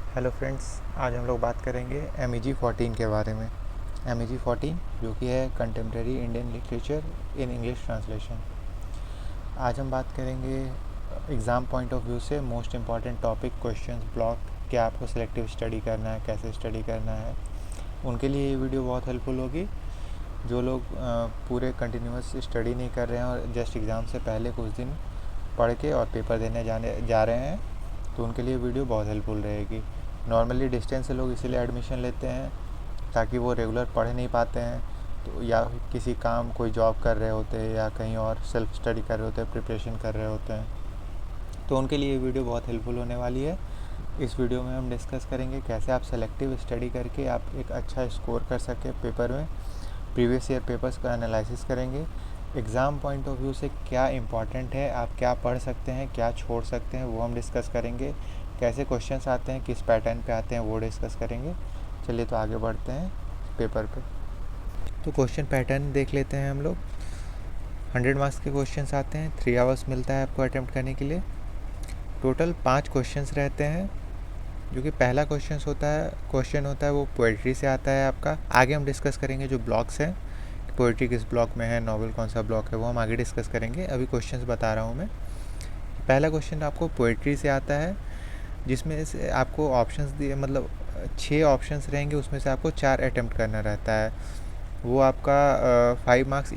Hello friends, आज हम लोग बात करेंगे MEG 14 के बारे में। MEG 14 जो कि है contemporary Indian literature in English translation. आज हम बात करेंगे एग्ज़ाम पॉइंट ऑफ व्यू से most important topic, questions, block, क्या आपको सिलेक्टिव स्टडी करना है, कैसे स्टडी करना है। उनके लिए ये वीडियो बहुत हेल्पफुल होगी। जो लोग पूरे कंटिन्यूस स्टडी नहीं कर रहे हैं और जस्ट एग्ज़ाम से पहले कुछ दिन पढ़ के और पेपर देने जा रहे हैं, तो उनके लिए वीडियो बहुत हेल्पफुल रहेगी। नॉर्मली डिस्टेंस से लोग इसीलिए एडमिशन लेते हैं ताकि वो रेगुलर पढ़ नहीं पाते हैं, तो या किसी काम, कोई जॉब कर रहे होते हैं या कहीं और सेल्फ स्टडी कर रहे होते हैं, प्रिपरेशन कर रहे होते हैं, तो उनके लिए ये वीडियो बहुत हेल्पफुल होने वाली है। इस वीडियो में हम डिस्कस करेंगे कैसे आप सेलेक्टिव स्टडी करके आप एक अच्छा स्कोर कर सकें पेपर में। प्रीवियस ईयर पेपर्स का एनालिसिस करेंगे। एग्ज़ाम पॉइंट ऑफ व्यू से क्या इम्पॉर्टेंट है, आप क्या पढ़ सकते हैं, क्या छोड़ सकते हैं, वो हम डिस्कस करेंगे। कैसे क्वेश्चंस आते हैं, किस पैटर्न पे आते हैं, वो डिस्कस करेंगे। चलिए तो आगे बढ़ते हैं पेपर पे। तो क्वेश्चन पैटर्न देख लेते हैं हम लोग। 100 मार्क्स के क्वेश्चंस आते हैं, 3 आवर्स मिलता है आपको अटैम्प्ट करने के लिए। टोटल 5 क्वेश्चंस रहते हैं, जो कि पहला क्वेश्चन होता है वो पोइट्री से आता है आपका। आगे हम डिस्कस करेंगे जो ब्लॉक्स हैं, पोइट्री किस ब्लॉक में है, नॉवेल कौन सा ब्लॉक है, वो हम आगे डिस्कस करेंगे। अभी क्वेश्चंस बता रहा हूँ मैं। पहला क्वेश्चन आपको पोइट्री से आता है, जिसमें से आपको ऑप्शंस दिए, मतलब 6 ऑप्शंस रहेंगे, उसमें से आपको 4 अटैम्प्ट करना रहता है। वो आपका 5 मार्क्स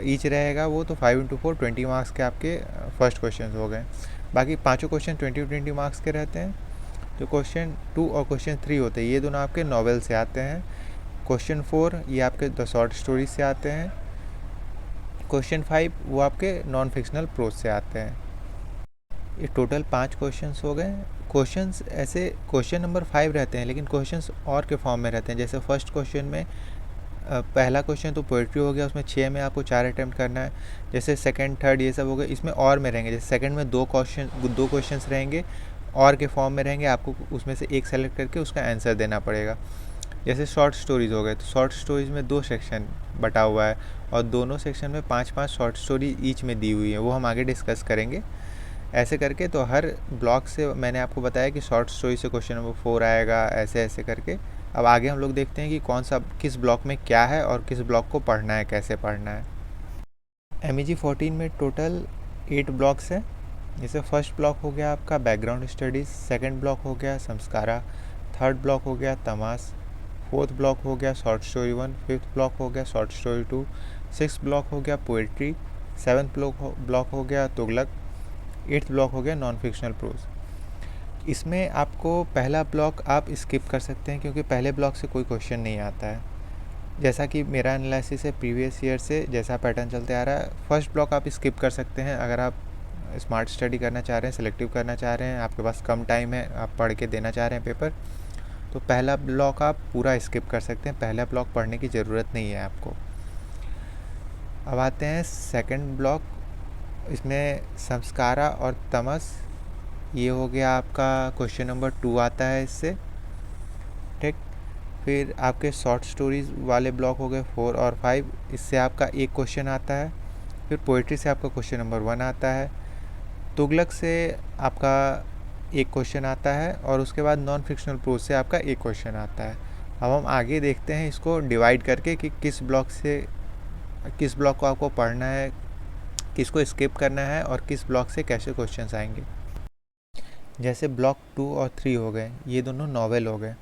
ईच रहेगा। वो तो 5 × 4 20 मार्क्स के आपके फर्स्ट क्वेश्चन हो गए। बाकी पाँचों क्वेश्चन 20 मार्क्स के रहते हैं। जो क्वेश्चन 2 और क्वेश्चन 3 होते हैं, ये दोनों आपके नॉवेल से आते हैं। क्वेश्चन 4 ये आपके द शॉर्ट स्टोरीज से आते हैं। क्वेश्चन 5 वो आपके नॉन फिक्शनल प्रोज से आते हैं। ये टोटल 5 क्वेश्चंस हो गए। क्वेश्चंस ऐसे क्वेश्चन नंबर 5 रहते हैं, लेकिन क्वेश्चंस और के फॉर्म में रहते हैं। जैसे फर्स्ट क्वेश्चन में पहला क्वेश्चन तो पोइट्री हो गया, उसमें 6 में आपको 4 अटैम्प्ट करना है। जैसे सेकंड, थर्ड ये सब हो गए, इसमें और में रहेंगे। जैसे सेकंड में 2 क्वेश्चंस रहेंगे, और के फॉर्म में रहेंगे। आपको उसमें से एक सेलेक्ट करके उसका आंसर देना पड़ेगा। जैसे शॉर्ट स्टोरीज़ हो गए, तो शॉर्ट स्टोरीज़ में 2 सेक्शन बटा हुआ है, और दोनों सेक्शन में 5-5 शॉर्ट स्टोरी ईच में दी हुई है, वो हम आगे डिस्कस करेंगे। ऐसे करके तो हर ब्लॉक से मैंने आपको बताया कि शॉर्ट स्टोरी से क्वेश्चन नंबर 4 आएगा, ऐसे ऐसे करके। अब आगे हम लोग देखते हैं कि कौन सा किस ब्लॉक में क्या है और किस ब्लॉक को पढ़ना है, कैसे पढ़ना है। MEG 14 में टोटल 8 ब्लॉक्स हैं। जैसे फर्स्ट ब्लॉक हो गया आपका बैकग्राउंड स्टडीज़, सेकंड ब्लॉक हो गया संस्कारा, थर्ड ब्लॉक हो गया तमास, फोर्थ ब्लॉक हो गया शॉर्ट स्टोरी 1, फिफ्थ ब्लॉक हो गया शॉर्ट स्टोरी 2, सिक्स ब्लॉक हो गया पोइट्री, सेवन्थ ब्लॉक हो गया तुगलक, एट्थ ब्लॉक हो गया नॉन फिक्शनल प्रोज। इसमें आपको पहला ब्लॉक आप स्किप कर सकते हैं, क्योंकि पहले ब्लॉक से कोई क्वेश्चन नहीं आता है। जैसा कि मेरा एनालिसिस है प्रीवियस ईयर से, जैसा पैटर्न चलते आ रहा है, फर्स्ट ब्लॉक आप स्किप कर सकते हैं। अगर आप स्मार्ट स्टडी करना चाह रहे हैं, सिलेक्टिव करना चाह रहे हैं, आपके पास कम टाइम है, आप पढ़ के देना चाह रहे हैं पेपर, तो पहला ब्लॉक आप पूरा स्किप कर सकते हैं। पहला ब्लॉक पढ़ने की ज़रूरत नहीं है आपको। अब आते हैं सेकंड ब्लॉक। इसमें संस्कारा और तमस, ये हो गया आपका क्वेश्चन नंबर 2 आता है इससे, ठीक। फिर आपके शॉर्ट स्टोरीज वाले ब्लॉक हो गए 4 और 5, इससे आपका एक क्वेश्चन आता है। फिर पोइट्री से आपका क्वेश्चन नंबर 1 आता है। तुगलक से आपका एक क्वेश्चन आता है, और उसके बाद नॉन फिक्शनल प्रोज से आपका एक क्वेश्चन आता है। अब हम आगे देखते हैं इसको डिवाइड करके कि किस ब्लॉक को आपको पढ़ना है, किसको स्किप करना है, और किस ब्लॉक से कैसे क्वेश्चंस आएंगे। जैसे ब्लॉक 2 और 3 हो गए, ये दोनों नॉवेल हो गए,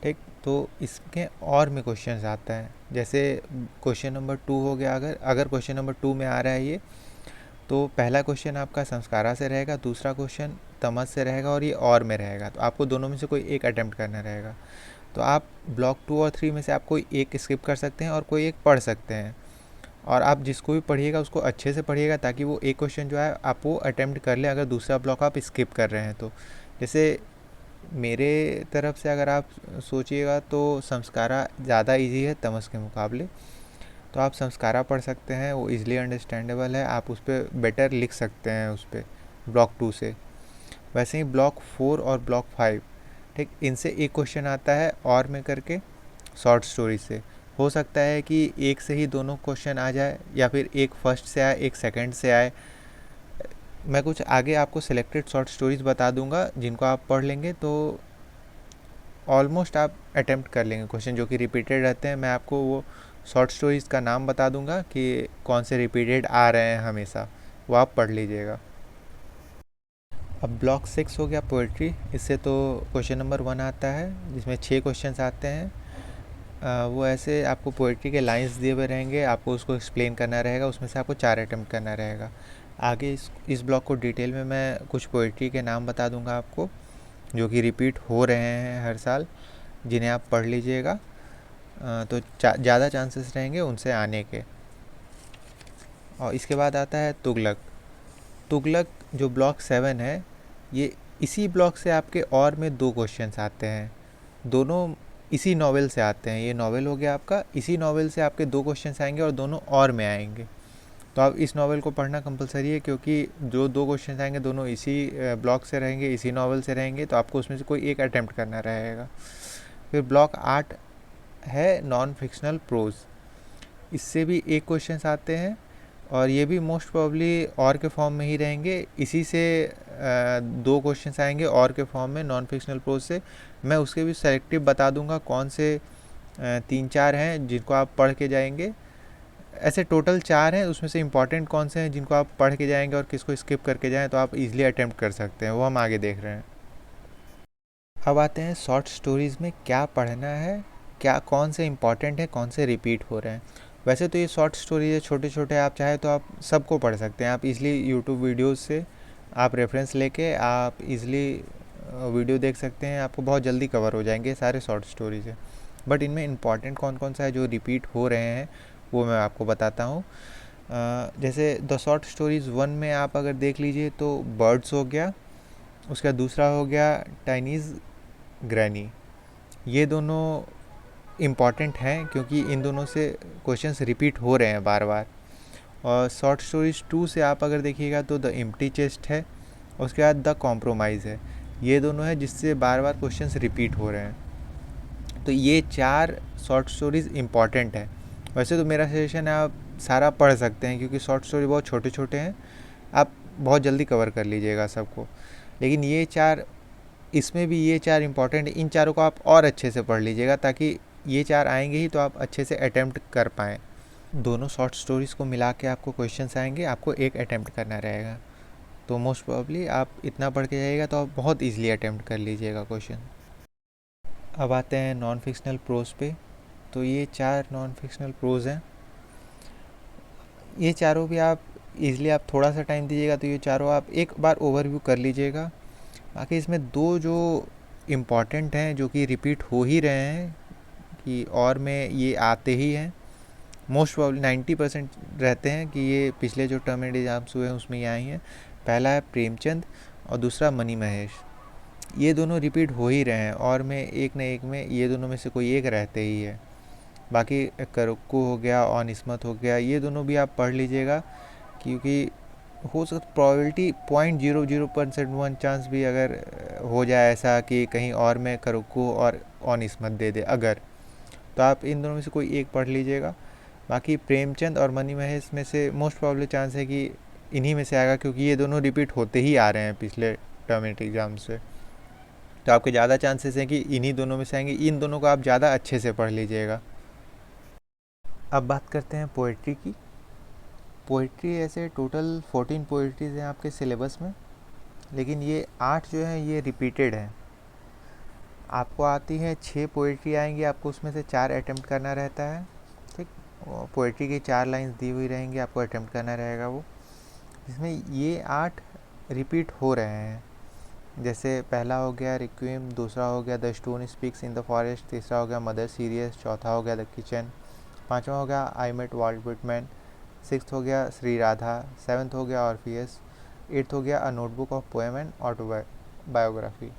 ठीक। तो इसके और में क्वेश्चंस आता है। जैसे क्वेश्चन नंबर 2 हो गया, अगर क्वेश्चन नंबर 2 में आ रहा है ये, तो पहला क्वेश्चन आपका संस्कारा से रहेगा, दूसरा क्वेश्चन तमस से रहेगा, और ये और में रहेगा। तो आपको दोनों में से कोई एक अटैम्प्ट करना रहेगा। तो आप ब्लॉक 2 और 3 में से आप कोई एक स्किप कर सकते हैं और कोई एक पढ़ सकते हैं। और आप जिसको भी पढ़िएगा उसको अच्छे से पढ़िएगा, ताकि वो एक क्वेश्चन जो है आप वो अटैम्प्ट कर लें, अगर दूसरा ब्लॉक आप स्किप कर रहे हैं तो। जैसे मेरे तरफ से अगर आप सोचिएगा तो संस्कारा ज़्यादा इजी है तमस के मुकाबले, तो आप संस्कारा पढ़ सकते हैं, वो इजीली अंडरस्टैंडेबल है, आप उस पर बेटर लिख सकते हैं उस पर ब्लॉक 2 से। वैसे ही ब्लॉक 4 और ब्लॉक 5, ठीक, इनसे एक क्वेश्चन आता है और में करके शॉर्ट स्टोरी से। हो सकता है कि एक से ही दोनों क्वेश्चन आ जाए, या फिर एक फर्स्ट से आए, एक सेकंड से आए। मैं कुछ आगे आपको सिलेक्टेड शॉर्ट स्टोरीज बता दूंगा, जिनको आप पढ़ लेंगे तो ऑलमोस्ट आप अटेम्प्ट कर लेंगे क्वेश्चन जो कि रिपीटेड रहते हैं। मैं आपको वो शॉर्ट स्टोरीज़ का नाम बता दूंगा कि कौन से रिपीटेड आ रहे हैं हमेशा, वो आप पढ़ लीजिएगा। अब ब्लॉक 6 हो गया पोइट्री। इससे तो क्वेश्चन नंबर 1 आता है जिसमें 6 क्वेश्चंस आते हैं। वो ऐसे आपको पोइट्री के लाइंस दिए हुए रहेंगे, आपको उसको एक्सप्लेन करना रहेगा, उसमें से आपको 4 अटेम्प्ट करना रहेगा। आगे इस ब्लॉक को डिटेल में मैं कुछ पोइट्री के नाम बता दूंगा आपको जो कि रिपीट हो रहे हैं हर साल, जिन्हें आप पढ़ लीजिएगा। तो ज़्यादा चांसेस रहेंगे उनसे आने के। और इसके बाद आता है तुगलक। तुगलक जो ब्लॉक 7 है, ये इसी ब्लॉक से आपके और में 2 क्वेश्चंस आते हैं, दोनों इसी नॉवेल से आते हैं। ये नॉवेल हो गया आपका, इसी नॉवेल से आपके 2 क्वेश्चंस आएंगे और दोनों और में आएंगे। तो आप इस नॉवेल को पढ़ना कंपलसरी है, क्योंकि जो 2 क्वेश्चंस आएंगे दोनों इसी ब्लॉक से रहेंगे, इसी नॉवेल से रहेंगे, तो आपको उसमें से कोई एक अटैम्प्ट करना रहेगा। फिर ब्लॉक 8 है नॉन फिक्शनल प्रोज। इससे भी 1 क्वेश्चंस आते हैं और ये भी मोस्ट प्रोबेबली और के फॉर्म में ही रहेंगे। इसी से 2 क्वेश्चंस आएंगे और के फॉर्म में नॉन फिक्शनल प्रोज से। मैं उसके भी सेलेक्टिव बता दूंगा कौन से 3-4 हैं जिनको आप पढ़ के जाएंगे। ऐसे टोटल 4 हैं, उसमें से इम्पॉर्टेंट कौन से हैं जिनको आप पढ़ के जाएंगे और किसको स्किप करके जाएं तो आप इजीली अटेम्प्ट कर सकते हैं, वो हम आगे देख रहे हैं। अब आते हैं शॉर्ट स्टोरीज़ में क्या पढ़ना है, क्या कौन से इम्पॉर्टेंट है, कौन से रिपीट हो रहे हैं। वैसे तो ये शॉर्ट स्टोरी है छोटे छोटे, आप चाहे तो आप सबको पढ़ सकते हैं। आप इजली यूट्यूब वीडियोस से आप रेफरेंस लेके आप इजली वीडियो देख सकते हैं, आपको बहुत जल्दी कवर हो जाएंगे सारे शॉर्ट स्टोरीज है। बट इनमें इम्पॉर्टेंट कौन कौन सा है जो रिपीट हो रहे हैं वो मैं आपको बताता हूँ। जैसे द शॉर्ट स्टोरीज़ 1 में आप अगर देख लीजिए तो बर्ड्स हो गया, उसका दूसरा हो गया टाइनीज़ ग्रैनी। ये दोनों इम्पॉर्टेंट हैं क्योंकि इन दोनों से क्वेश्चंस रिपीट हो रहे हैं बार बार। और शॉर्ट स्टोरीज 2 से आप अगर देखिएगा तो द एम्प्टी चेस्ट है, उसके बाद द कॉम्प्रोमाइज़ है। ये दोनों है जिससे बार बार क्वेश्चंस रिपीट हो रहे हैं। तो ये 4 शॉर्ट स्टोरीज़ इम्पॉर्टेंट है। वैसे तो मेरा सजेशन है आप सारा पढ़ सकते हैं क्योंकि शॉर्ट स्टोरी बहुत छोटे छोटे हैं, आप बहुत जल्दी कवर कर लीजिएगा सबको। लेकिन ये 4, इसमें भी ये 4 इम्पॉर्टेंट, इन चारों को आप और अच्छे से पढ़ लीजिएगा ताकि ये 4 आएंगे ही तो आप अच्छे से अटैम्प्ट कर पाएँ। दोनों शॉर्ट स्टोरीज़ को मिला के आपको क्वेश्चंस आएंगे, आपको एक अटैम्प्ट करना रहेगा। तो मोस्ट प्रोबेबली आप इतना पढ़ के जाइएगा तो आप बहुत ईजिली अटैम्प्ट कर लीजिएगा क्वेश्चन। अब आते हैं नॉन फिक्शनल प्रोज पे। तो ये 4 नॉन फिक्शनल प्रोज हैं, ये चारों भी आप इजीली, आप थोड़ा सा टाइम दीजिएगा तो ये चारों आप एक बार ओवरव्यू कर लीजिएगा। बाकी इसमें 2 जो इम्पॉर्टेंट हैं जो कि रिपीट हो ही रहे हैं कि और में ये आते ही हैं, मोस्ट प्रोबेबली 90% रहते हैं कि ये पिछले जो टर्म एंड एग्जाम्स हुए हैं उसमें ये आई हैं। पहला है प्रेमचंद और दूसरा मनी महेश। ये दोनों रिपीट हो ही रहे हैं और में एक न एक में ये दोनों में से कोई एक रहते ही है। बाकी करुक्कू हो गया और इस्मत हो गया, ये दोनों भी आप पढ़ लीजिएगा क्योंकि हो सकता प्रोबेबिलिटी 0.00% चांस भी अगर हो जाए ऐसा कि कहीं और में करुक्कू और ऑन इस्मत दे दे अगर, तो आप इन दोनों में से कोई एक पढ़ लीजिएगा। बाकी प्रेमचंद और मनी महेश में से मोस्ट प्रोबेबली चांस है कि इन्हीं में से आएगा क्योंकि ये दोनों रिपीट होते ही आ रहे हैं पिछले टर्म एग्जाम से। तो आपके ज़्यादा चांसेस हैं कि इन्हीं दोनों में से आएंगे। इन दोनों को आप ज़्यादा अच्छे से पढ़ लीजिएगा। अब बात करते हैं पोइट्री की। पोइट्री ऐसे टोटल 14 पोइट्रीज़ हैं आपके सिलेबस में, लेकिन ये 8 जो हैं ये रिपीटेड हैं। आपको आती है 6 पोइट्री आएंगी, आपको उसमें से 4 अटैम्प्ट करना रहता है। ठीक, पोइट्री की 4 लाइंस दी हुई रहेंगी, आपको अटैम्प्ट करना रहेगा वो, जिसमें ये 8 रिपीट हो रहे हैं। जैसे पहला हो गया रिक्विएम, दूसरा हो गया the stone speaks in the forest, तीसरा हो गया मदर सीरियस, चौथा हो गया द किचन, पाँचवा हो गया I met Walt Whitman, 6th हो गया श्री राधा, 7th हो गया ऑर्फियस, 8th हो गया a notebook of poem and autobiography.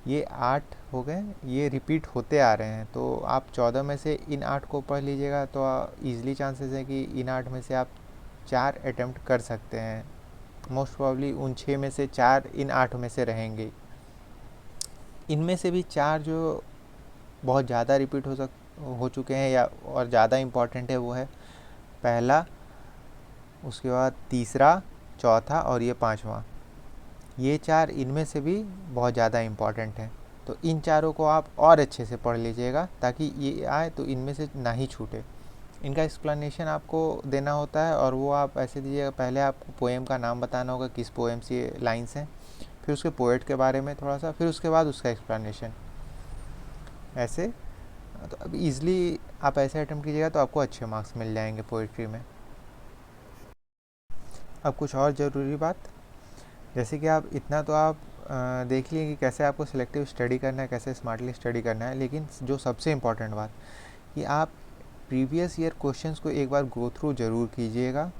ये 8 हो गए, ये रिपीट होते आ रहे हैं। तो आप 14 में से इन 8 को पढ़ लीजिएगा तो ईजिली चांसेस है कि इन 8 में से आप 4 अटैम्प्ट कर सकते हैं। मोस्ट प्रॉब्ली उन 6 में से 4 इन 8 में से रहेंगे। इनमें से भी 4 जो बहुत ज़्यादा रिपीट हो चुके हैं या और ज़्यादा इम्पॉर्टेंट है वो है पहला, उसके बाद तीसरा, चौथा और ये 5वां। ये 4 इनमें से भी बहुत ज़्यादा इम्पॉर्टेंट हैं। तो इन चारों को आप और अच्छे से पढ़ लीजिएगा ताकि ये आए तो इनमें से ना ही छूटे। इनका एक्सप्लेनेशन आपको देना होता है और वो आप ऐसे दीजिएगा, पहले आपको पोएम का नाम बताना होगा, किस पोएम से ये लाइन्स हैं, फिर उसके पोएट के बारे में थोड़ा सा, फिर उसके बाद उसका एक्सप्लेनेशन। ऐसे तो अब ईज़िली आप ऐसे अटेम्प्ट कीजिएगा तो आपको अच्छे मार्क्स मिल जाएंगे पोइट्री में। अब कुछ और ज़रूरी बात, जैसे कि आप इतना तो आप देख लिए कि कैसे आपको सिलेक्टिव स्टडी करना है, कैसे स्मार्टली स्टडी करना है, लेकिन जो सबसे इम्पॉर्टेंट बात कि आप प्रीवियस ईयर क्वेश्चंस को एक बार गो थ्रू ज़रूर कीजिएगा।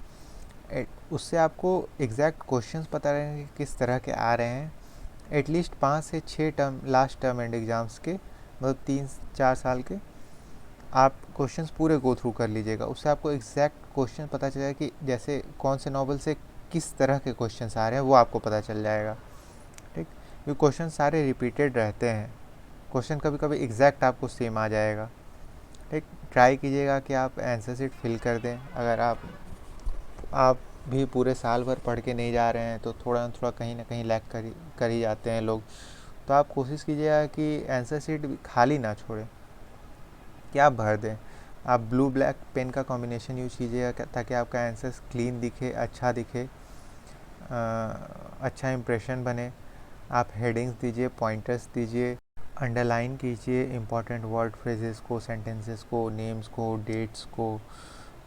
उससे आपको एग्जैक्ट क्वेश्चंस पता रहेंगे किस तरह के आ रहे हैं। एटलीस्ट 5 से 6 term last term and exams के, मतलब 3-4 साल के आप क्वेश्चंस पूरे गो थ्रू कर लीजिएगा। उससे आपको एग्जैक्ट क्वेश्चन पता चलेगा कि जैसे कौन से नॉवल से किस तरह के क्वेश्चंस आ रहे हैं, वो आपको पता चल जाएगा। ठीक, ये क्वेश्चन सारे रिपीटेड रहते हैं, क्वेश्चन कभी कभी एग्जैक्ट आपको सेम आ जाएगा। ठीक, ट्राई कीजिएगा कि आप आंसर शीट फिल कर दें। अगर आप भी पूरे साल भर पढ़ के नहीं जा रहे हैं तो थोड़ा ना थोड़ा कहीं ना कहीं लैग कर ही जाते हैं लोग, तो आप कोशिश कीजिएगा कि आंसर शीट खाली ना छोड़ें, कि आप भर दें। आप ब्लू ब्लैक पेन का कॉम्बिनेशन यूज कीजिएगा ताकि आपका आंसर क्लीन दिखे, अच्छा दिखे, अच्छा इंप्रेशन बने। आप हेडिंग्स दीजिए, पॉइंटर्स दीजिए, अंडरलाइन कीजिए इंपॉर्टेंट वर्ड फ्रेजेस को, सेंटेंसेस को, नेम्स को, डेट्स को,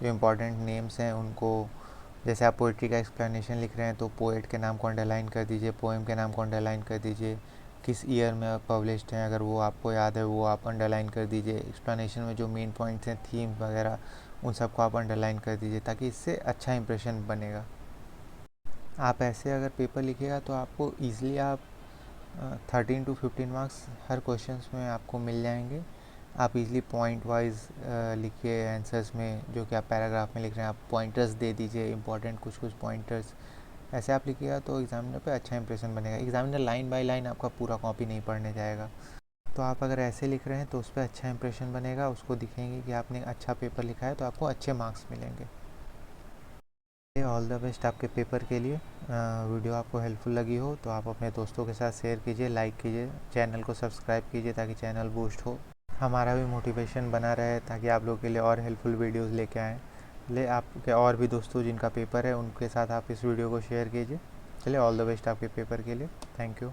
जो इम्पॉर्टेंट नेम्स हैं उनको। जैसे आप पोइट्री का एक्सप्लेनेशन लिख रहे हैं तो पोएट के नाम को अंडरलाइन कर दीजिए, पोएम के नाम को अंडरलाइन कर दीजिए, किस ईयर में पब्लिश्ड हैं अगर वो आपको याद है वो आप अंडरलाइन कर दीजिए। एक्सप्लेनेशन में जो मेन पॉइंट्स हैं, थीम वगैरह, उन सबको आप अंडरलाइन कर दीजिए ताकि इससे अच्छा इंप्रेशन बनेगा। आप ऐसे अगर पेपर लिखिएगा तो आपको ईज़िली आप 13 to 15 मार्क्स हर क्वेश्चंस में आपको मिल जाएंगे। आप इजीली पॉइंट वाइज लिखिए आंसर्स में, जो कि आप पैराग्राफ में लिख रहे हैं आप पॉइंटर्स दे दीजिए, इंपॉर्टेंट कुछ पॉइंटर्स। ऐसे आप लिखिएगा तो एग्जामिनर पे अच्छा इंप्रेशन बनेगा। एग्जामिनर लाइन बाय लाइन आपका पूरा कॉपी नहीं पढ़ने जाएगा, तो आप अगर ऐसे लिख रहे हैं तो उस पर अच्छा इंप्रेशन बनेगा, उसको दिखेंगे कि आपने अच्छा पेपर लिखा है तो आपको अच्छे मार्क्स मिलेंगे। ऑल द बेस्ट आपके पेपर के लिए। वीडियो आपको हेल्पफुल लगी हो तो आप अपने दोस्तों के साथ शेयर कीजिए, लाइक कीजिए, चैनल को सब्सक्राइब कीजिए ताकि चैनल बूस्ट हो, हमारा भी मोटिवेशन बना रहे ताकि आप लोगों के लिए और हेल्पफुल वीडियोस लेके आएँ। आपके और भी दोस्तों जिनका पेपर है उनके साथ आप इस वीडियो को शेयर कीजिए। चलिए, ऑल द बेस्ट आपके पेपर के लिए। Thank you.